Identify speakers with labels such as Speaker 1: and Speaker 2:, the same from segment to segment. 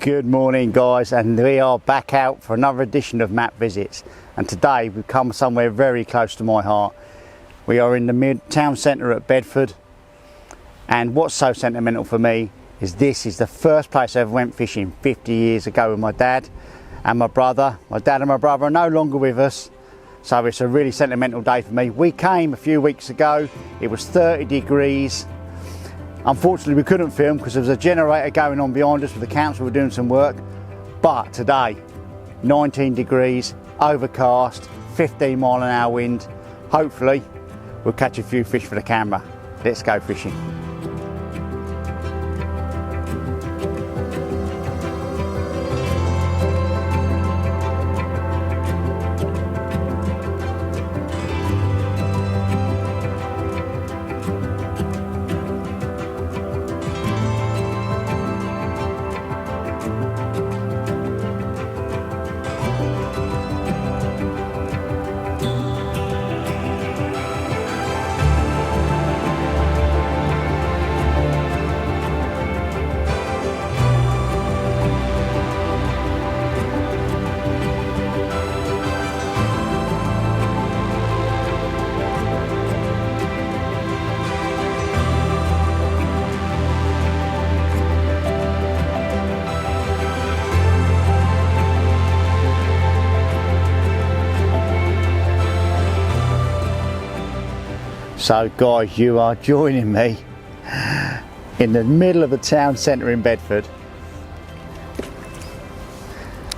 Speaker 1: Good morning guys, and we are back out for another edition of Map Visits, and today we've come somewhere very close to my heart. We are in the town centre at Bedford, and what's so sentimental for me is this is the first place I ever went fishing 50 years ago with my dad and my brother. My dad and my brother are no longer with us, so it's a really sentimental day for me. We came a few weeks ago, it was 30 degrees. Unfortunately we couldn't film because there was a generator going on behind us with the council were doing some work. But today, 19 degrees, overcast, 15-mile-an-hour wind. Hopefully we'll catch a few fish for the camera. Let's go fishing. So guys, you are joining me in the middle of the town centre in Bedford,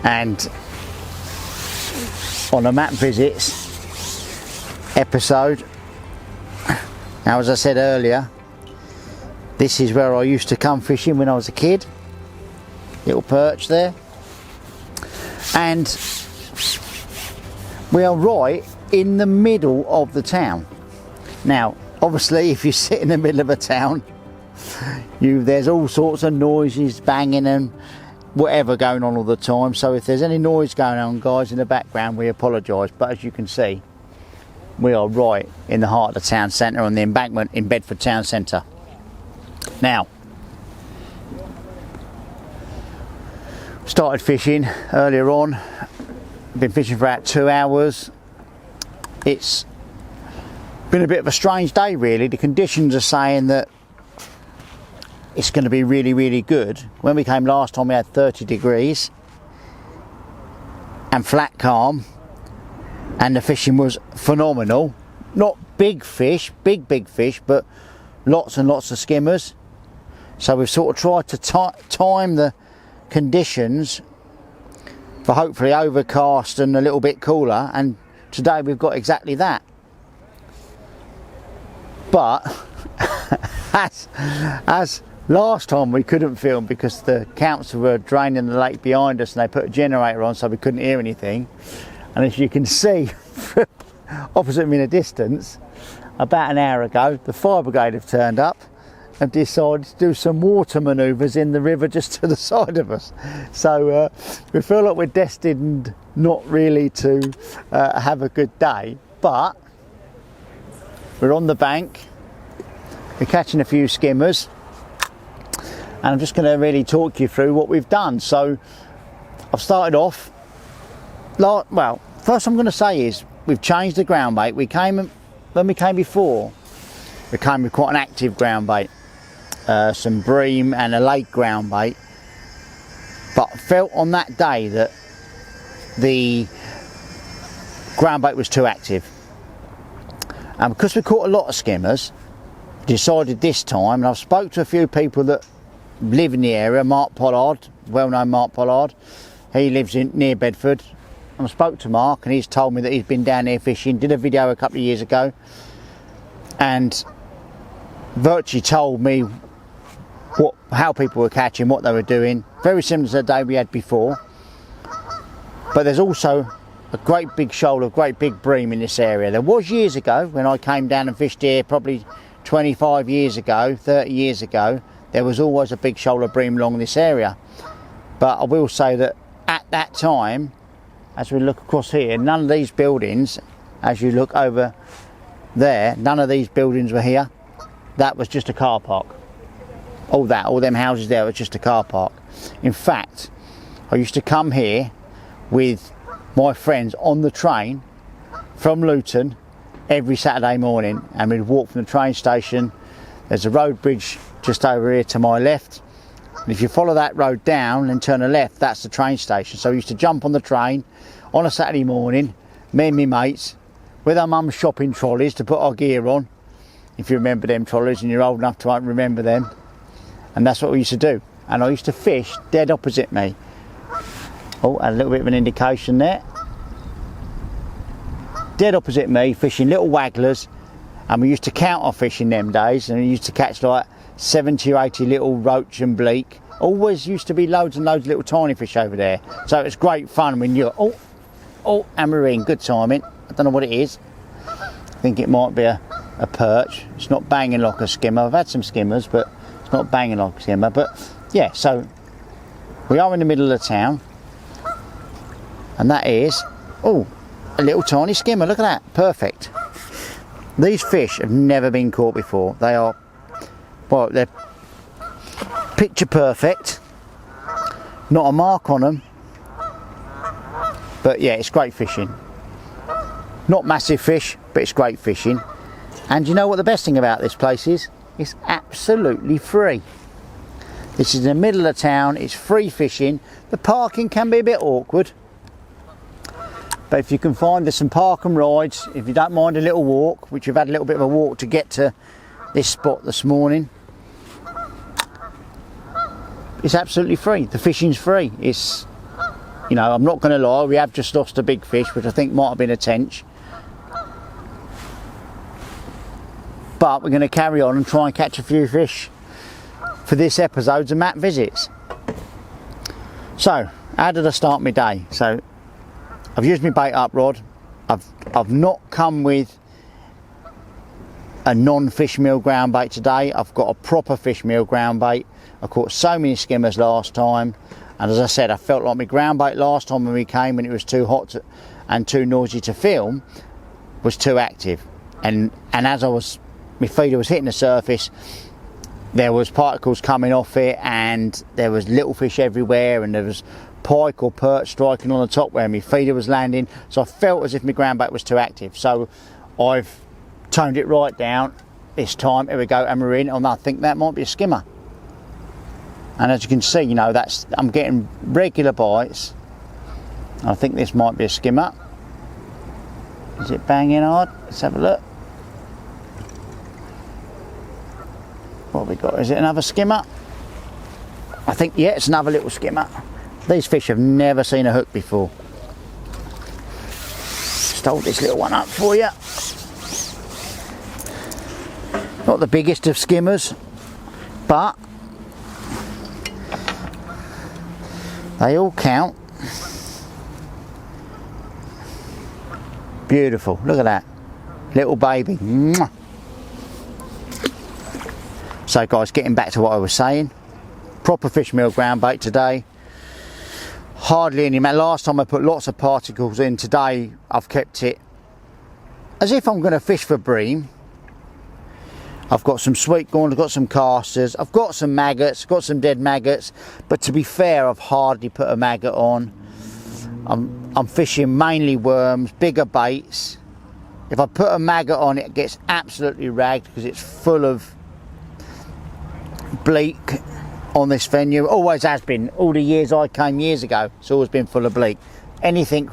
Speaker 1: and on a Map Visits episode. Now, as I said earlier, this is where I used to come fishing when I was a kid. Little perch there, and we are right in the middle of the town. Now, obviously, if you sit in the middle of a town, there's all sorts of noises, banging and whatever going on all the time. So if there's any noise going on, guys, in the background, we apologise. But as you can see, we are right in the heart of the town centre on the embankment in Bedford town centre. Now, started fishing earlier on. Been fishing for about 2 hours. It's been a bit of a strange day really. The conditions are saying that it's going to be really good. When we came last time we had 30 degrees and flat calm, and the fishing was phenomenal. Not big fish, big fish, but lots and lots of skimmers. So we've sort of tried to time the conditions for hopefully overcast and a little bit cooler, and today we've got exactly that. But as last time we couldn't film because the council were draining the lake behind us and they put a generator on, so we couldn't hear anything. And as you can see opposite me in a distance, about an hour ago the fire brigade have turned up and decided to do some water manoeuvres in the river just to the side of us. So we feel like we're destined not really to have a good day, but we're on the bank, we're catching a few skimmers, and I'm just going to really talk you through what we've done. So I've started off, well, first I'm going to say is we've changed the ground bait. When we came before, we came with quite an active ground bait, some bream and a lake ground bait, but felt on that day that the ground bait was too active. And because we caught a lot of skimmers, decided this time, and I've spoke to a few people that live in the area. Mark Pollard, well-known Mark Pollard, he lives near Bedford, and I spoke to Mark and he's told me that he's been down here fishing, did a video a couple of years ago, and virtually told me how people were catching, what they were doing, very similar to the day we had before. But there's also a great big shoal of great big bream in this area. There was years ago when I came down and fished here, probably 25 years ago, 30 years ago, there was always a big shoal of bream along this area. But I will say that at that time, as we look across here, none of these buildings, as you look over there, none of these buildings were here. That was just a car park. All them houses there was just a car park. In fact, I used to come here with my friends on the train from Luton every Saturday morning, and we'd walk from the train station. There's a road bridge just over here to my left, and if you follow that road down and turn a left, that's the train station. So we used to jump on the train on a Saturday morning, me and my mates, with our mum's shopping trolleys to put our gear on, if you remember them trolleys and you're old enough to remember them. And that's what we used to do. And I used to fish dead opposite me. Oh, a little bit of an indication there. Dead opposite me, fishing little wagglers, and we used to count our fish in them days, and we used to catch like 70 or 80 little roach and bleak. Always used to be loads and loads of little tiny fish over there. So it's great fun when you're, oh, and we're in, good timing. I don't know what it is. I think it might be a perch. It's not banging like a skimmer. I've had some skimmers, but it's not banging like a skimmer. But yeah, so we are in the middle of the town, and that is, oh, a little tiny skimmer. Look at that, perfect. These fish have never been caught before. They are, well, they're picture perfect. Not a mark on them. But yeah, it's great fishing. Not massive fish, but it's great fishing. And you know what the best thing about this place is? It's absolutely free. This is in the middle of the town, it's free fishing. The parking can be a bit awkward, but if you can find, there's some park and rides, if you don't mind a little walk, which we've had a little bit of a walk to get to this spot this morning. It's absolutely free. The fishing's free. It's, you know, I'm not going to lie, we have just lost a big fish, which I think might have been a tench. But we're going to carry on and try and catch a few fish for this episode's of Matt Visits. So, how did I start my day? So, I've used my bait up rod. I've not come with a non-fish meal ground bait today. I've got a proper fish meal ground bait. I caught so many skimmers last time, and as I said, I felt like my ground bait last time when we came, when it was too hot and too noisy to film, was too active. And as my feeder was hitting the surface, there was particles coming off it, and there was little fish everywhere, and there was pike or perch striking on the top where my feeder was landing. So I felt as if my ground bait was too active. So I've toned it right down this time. Here we go, and we're in, and I think that might be a skimmer. And as you can see, you know, I'm getting regular bites. I think this might be a skimmer. Is it banging hard? Let's have a look. What have we got? Is it another skimmer? I think, yeah, it's another little skimmer. These fish have never seen a hook before. Just hold this little one up for you. Not the biggest of skimmers, but they all count. Beautiful, look at that. Little baby. Mwah. So guys, getting back to what I was saying, proper fish meal ground bait today. Hardly any, last time I put lots of particles in. Today I've kept it as if I'm going to fish for bream. I've got some sweet corn, I've got some casters, I've got some maggots, got some dead maggots, but to be fair, I've hardly put a maggot on. I'm fishing mainly worms, bigger baits. If I put a maggot on, it gets absolutely ragged because it's full of bleak on this venue. Always has been. All the years I came years ago, it's always been full of bleak. Anything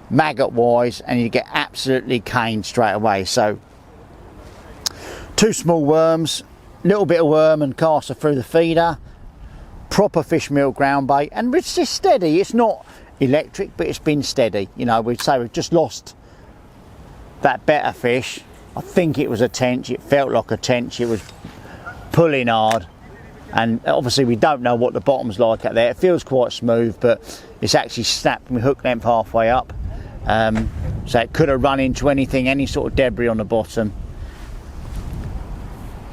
Speaker 1: maggot wise, and you get absolutely caned straight away. So 2 small worms, little bit of worm and caster through the feeder, proper fish meal ground bait, and it's just steady. It's not electric, but it's been steady. You know, we'd say we've just lost that better fish. I think it was a tench. It felt like a tench. It was pulling hard, and obviously we don't know what the bottom's like out there. It feels quite smooth, but it's actually snapped my hook length halfway up, so it could have run into anything, any sort of debris on the bottom.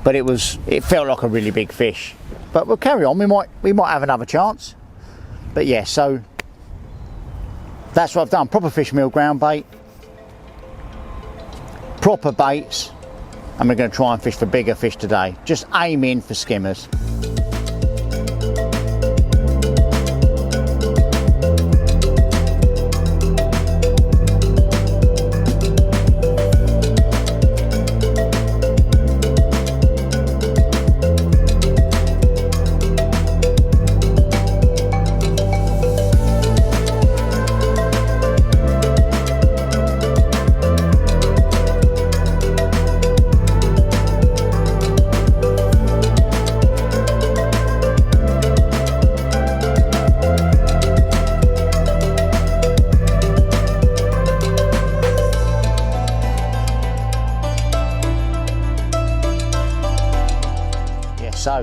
Speaker 1: But it felt like a really big fish. But we'll carry on. We might have another chance. But yeah, so that's what I've done. Proper fish meal ground bait, proper baits, and we're going to try and fish for bigger fish today. Just aiming for skimmers.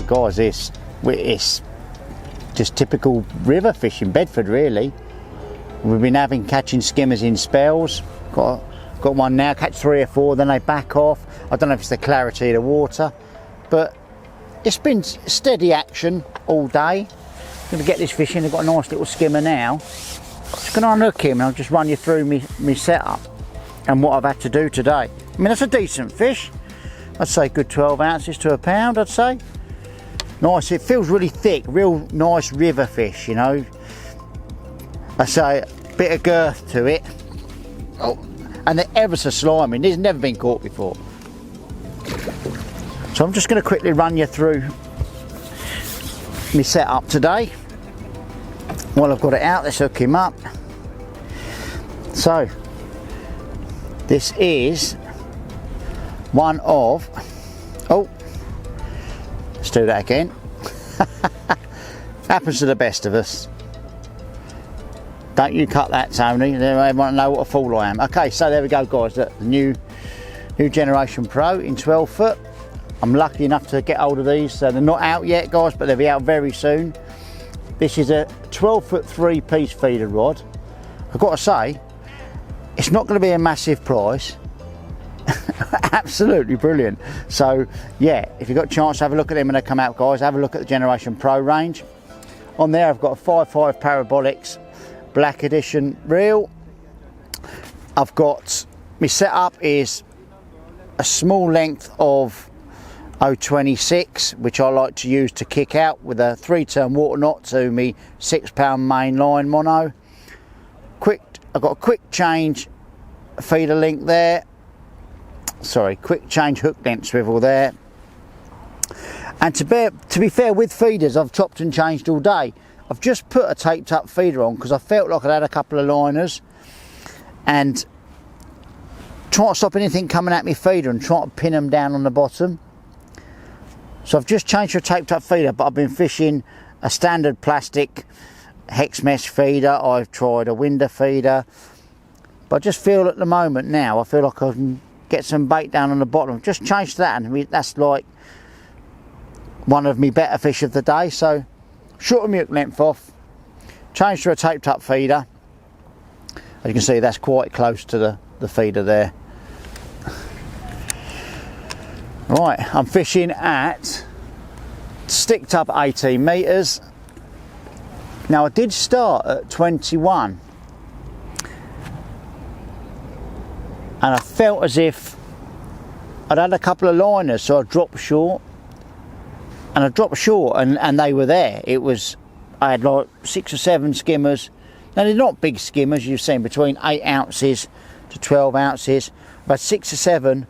Speaker 1: guys, it's just typical river fishing, Bedford really. We've been catching skimmers in spells. Got one now, catch 3 or 4, then they back off. I don't know if it's the clarity of the water, but it's been steady action all day. I'm going to get this fish in. I've got a nice little skimmer now. Just going to unhook him and I'll just run you through me setup and what I've had to do today. I mean, that's a decent fish. I'd say good 12 ounces to a pound, I'd say. Nice, it feels really thick, real nice river fish, you know. I say a bit of girth to it. Oh, and they're ever so slimy. These have never been caught before. So I'm just going to quickly run you through my setup today. While I've got it out, let's hook him up. So this is one of, oh, let's do that again. Happens to the best of us. Don't you cut that, Tony. They want to know what a fool I am. Okay, so there we go, guys. The new Generation Pro in 12 foot. I'm lucky enough to get hold of these. So they're not out yet, guys, but they'll be out very soon. This is a 12 foot 3-piece feeder rod. I've got to say, it's not going to be a massive price. Absolutely brilliant. So yeah, if you've got a chance to have a look at them when they come out, guys, have a look at the Generation Pro range. On there I've got a 5.5 Parabolics Black Edition reel. I've got, my setup is a small length of 0.26, which I like to use to kick out with a 3-turn water knot to me 6-pound main line mono. I've got a quick change feeder link there. Sorry, quick change hook length swivel there. And to be fair, with feeders I've chopped and changed all day. I've just put a taped up feeder on because I felt like I'd had a couple of liners and trying to stop anything coming at me feeder and trying to pin them down on the bottom. So I've just changed to a taped up feeder, but I've been fishing a standard plastic hex mesh feeder. I've tried a winder feeder, but I just feel at the moment now, I feel like I can get some bait down on the bottom. I've just changed that, and that's like one of my better fish of the day. So shorten my hook length off, change to a taped up feeder. As you can see, that's quite close to the feeder there. Right, I'm fishing at sticked up 18 metres. Now I did start at 21 and I felt as if I'd had a couple of liners, so I dropped short and they were there. I had like 6 or 7 skimmers. Now they're not big skimmers, you've seen, between 8 ounces to 12 ounces, but 6 or 7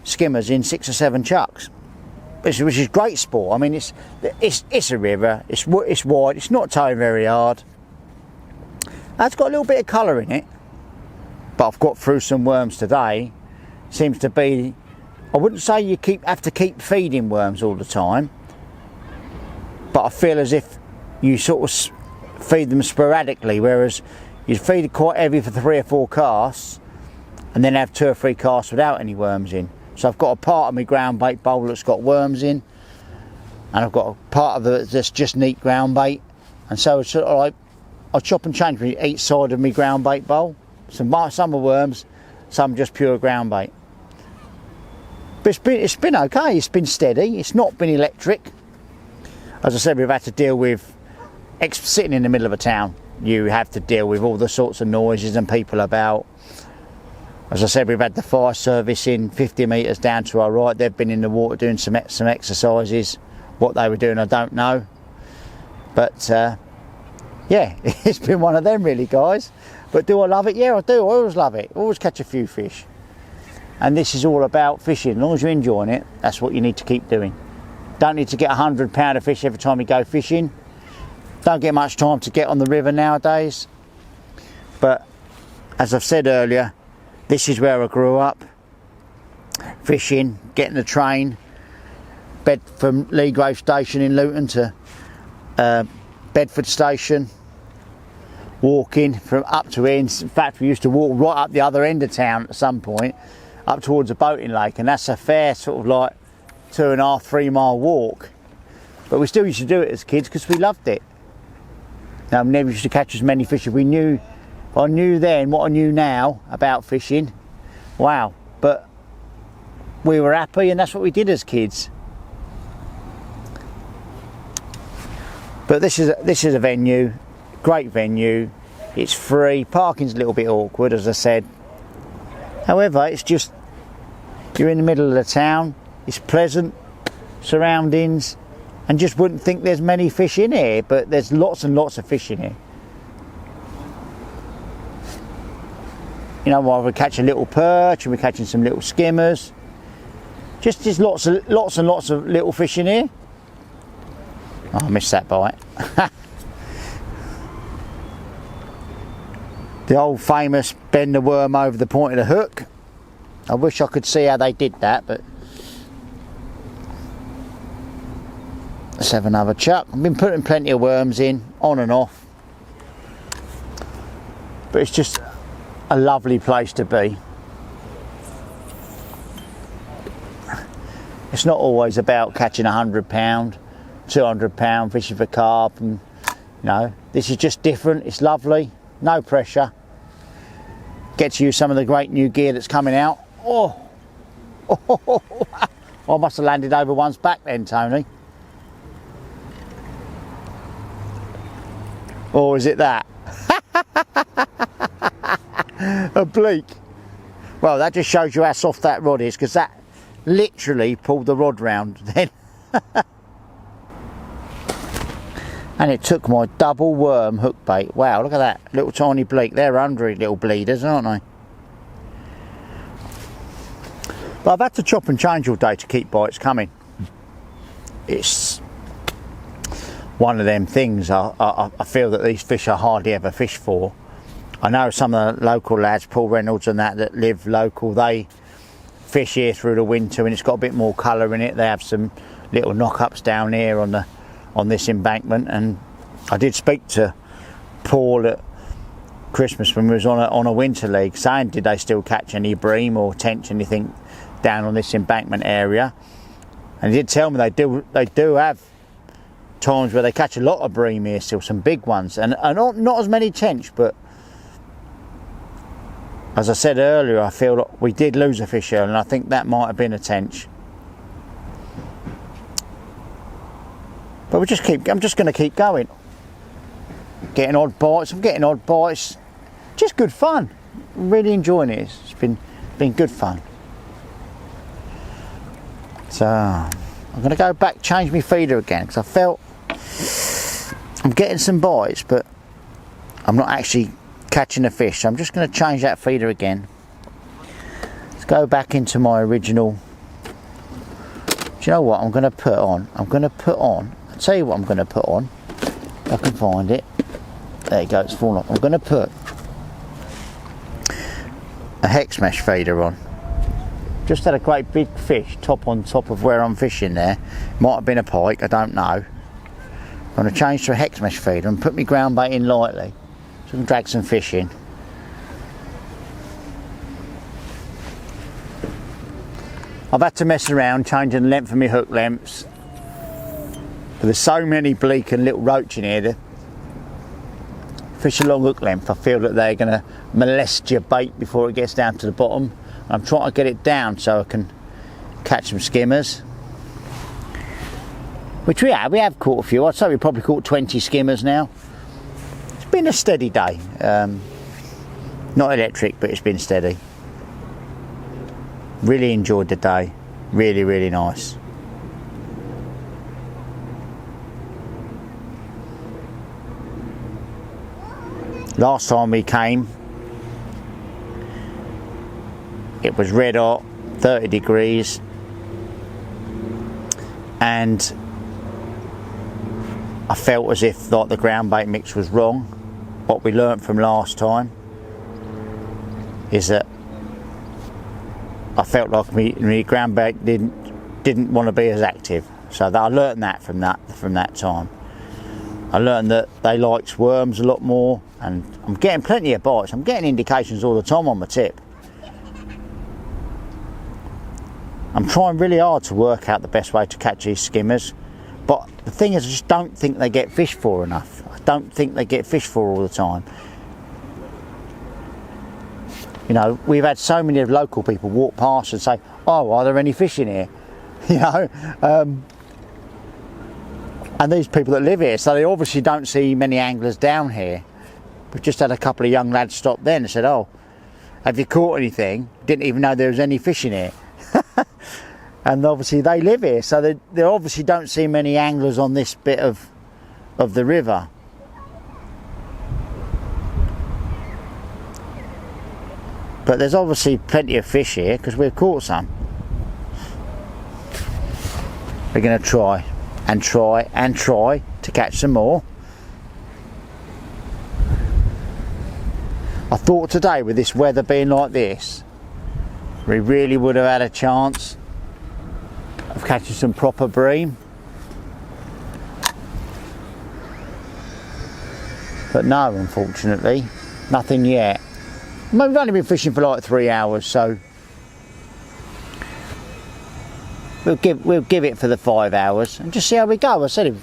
Speaker 1: skimmers in 6 or 7 chucks, which is great sport. I mean, it's a river, it's wide, it's not towing very hard. It's got a little bit of colour in it, but I've got through some worms today. Seems to be, I wouldn't say you have to keep feeding worms all the time, but I feel as if you sort of feed them sporadically, whereas you feed it quite heavy for 3 or 4 casts and then have 2 or 3 casts without any worms in. So I've got a part of my ground bait bowl that's got worms in, and I've got a part of it that's just neat ground bait, and so it's sort of like I chop and change each side of my ground bait bowl. Some are worms, some just pure ground bait. But it's been okay, it's been steady, it's not been electric. As I said, we've had to deal with, sitting in the middle of a town, you have to deal with all the sorts of noises and people about. As I said, we've had the fire service in 50 metres down to our right. They've been in the water doing some exercises. What they were doing, I don't know. But yeah, it's been one of them really, guys. But do I love it? Yeah, I do. I always love it. Always catch a few fish. And this is all about fishing. As long as you're enjoying it, that's what you need to keep doing. Don't need to get 100 pounder fish every time you go fishing. Don't get much time to get on the river nowadays. But as I've said earlier, this is where I grew up, fishing, getting the train, from Leagrave Station in Luton to Bedford Station, walking from up to here. In fact, we used to walk right up the other end of town at some point, up towards a boating lake, and that's a fair sort of like 2.5–3 mile walk. but we still used to do it as kids because we loved it. Now, we never used to catch as many fish as we knew. If I knew then what I knew now about fishing, wow. But we were happy, and that's what we did as kids. But this is a venue, great venue. It's free. Parking's a little bit awkward, as I said. However, it's just, you're in the middle of the town. It's pleasant surroundings, and just wouldn't think there's many fish in here, but there's lots and lots of fish in here. You know, while we catch a little perch and we're catching some little skimmers, just lots and lots of little fish in here. Oh, I missed that bite. The old famous bend the worm over the point of the hook. I wish I could see how they did that, but let's have another chuck. I've been putting plenty of worms in, on and off, but it's just a lovely place to be. It's not always about catching £100, £200 fishing for carp, and you know, this is just different. It's lovely, no pressure. Get to use some of the great new gear that's coming out. Oh, I must have landed over one's back then, Tony. Or is it that? A bleak. Well, that just shows you how soft that rod is, because that literally pulled the rod round then. And it took my double worm hook bait. Wow, look at that little tiny bleak. They're hungry little bleeders, aren't they? But I've had to chop and change all day to keep bites coming. It's one of them things I feel that these fish are hardly ever fished for. I know some of the local lads, Paul Reynolds and that live local, they fish here through the winter, and it's got a bit more colour in it. They have some little knock-ups down here on this embankment, and I did speak to Paul at Christmas when we was on a winter league, saying did they still catch any bream or tench anything down on this embankment area, and he did tell me they do have times where they catch a lot of bream here still, some big ones, and not as many tench. But as I said earlier, I feel like we did lose a fish earlier, and I think that might have been a tench. But I'm just going to keep going. Getting odd bites. I'm getting odd bites. Just good fun. I'm really enjoying it. It's been good fun. So I'm going to go back, change my feeder again, because I felt I'm getting some bites, but I'm not actually catching a fish. So I'm just going to change that feeder again. Let's go back into my original. Do you know what I'm going to put on? I'll tell you what I'm going to put on. If I can find it. There you go, it's fallen off. I'm going to put a hex mesh feeder on. Just had a great big fish top on top of where I'm fishing there. Might have been a pike, I don't know. I'm going to change to a hex mesh feeder and put my ground bait in lightly so I can drag some fish in. I've had to mess around changing the length of my hook lengths. But there's so many bleak and little roach in here. Fish a long hook length, I feel that they're going to molest your bait before it gets down to the bottom. I'm trying to get it down so I can catch some skimmers, which we have caught a few. I'd say we probably caught 20 skimmers now. It's been a steady day, not electric, but it's been steady. Really enjoyed the day, really nice. Last time we came, it was red hot, 30 degrees, and I felt as if like the ground bait mix was wrong. What we learnt from last time is that I felt like my ground bait didn't want to be as active. So I learnt that from that time. I learned that they liked worms a lot more, and I'm getting plenty of bites. I'm getting indications all the time on my tip. I'm trying really hard to work out the best way to catch these skimmers. But the thing is, I just don't think they get fished for enough. I don't think they get fished for all the time. You know, we've had so many of local people walk past and say, oh, are there any fish in here? You know, and these people that live here, so they obviously don't see many anglers down here. We've just had a couple of young lads stop then and said, oh, have you caught anything? Didn't even know there was any fish in here. And obviously they live here, so they obviously don't see many anglers on this bit of the river. But there's obviously plenty of fish here because we've caught some. We're going to try and try and try to catch some more. I thought today, with this weather being like this, we really would have had a chance of catching some proper bream. But no, unfortunately, nothing yet. I mean, we've only been fishing for like 3 hours, so we'll give it for the 5 hours and just see how we go. I said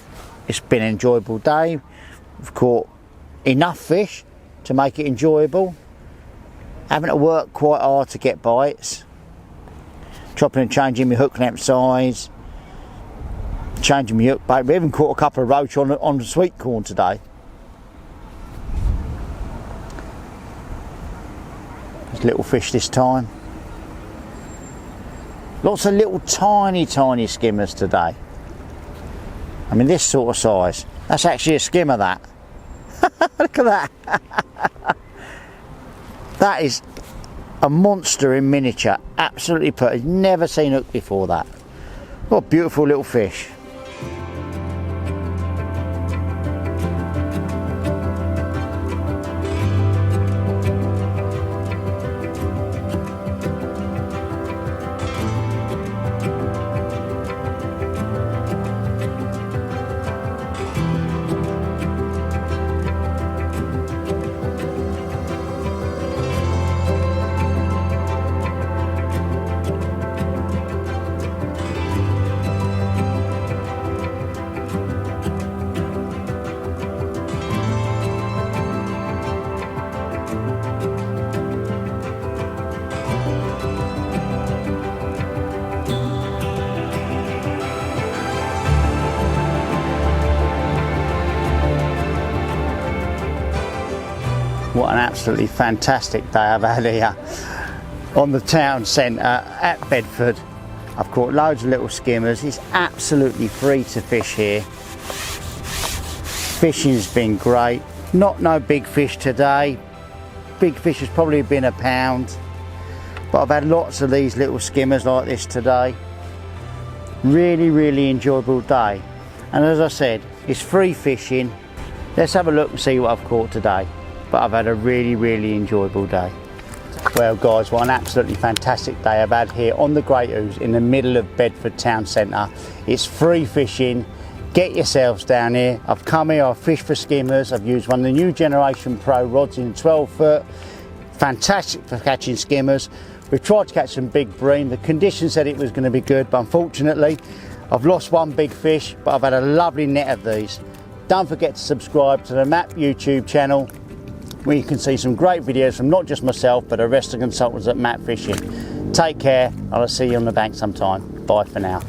Speaker 1: it's been an enjoyable day. We've caught enough fish to make it enjoyable. Having to work quite hard to get bites. Chopping and changing my hook length size. Changing my hook bait. We even caught a couple of roach on the sweet corn today. There's little fish this time. Lots of little tiny skimmers today. I mean, this sort of size. That's actually a skimmer, that. Look at that. That is a monster in miniature. Absolutely perfect. Never seen hook before that. What a beautiful little fish. What an absolutely fantastic day I've had here on the town centre at Bedford. I've caught loads of little skimmers. It's absolutely free to fish here. Fishing's been great. No big fish today. Big fish has probably been a pound. But I've had lots of these little skimmers like this today. Really enjoyable day. And as I said, it's free fishing. Let's have a look and see what I've caught today. But I've had a really enjoyable day. Well guys, what an absolutely fantastic day I've had here on the Great Ouse in the middle of Bedford town centre. It's free fishing. Get yourselves down here. I've come here, I've fished for skimmers. I've used one of the new generation pro rods in 12 foot. Fantastic for catching skimmers. We've tried to catch some big bream. The conditions said it was going to be good, but unfortunately I've lost one big fish, but I've had a lovely net of these. Don't forget to subscribe to the Map YouTube channel, where you can see some great videos from not just myself but the rest of the consultants at Map Fishing. Take care, and I'll see you on the bank sometime. Bye for now.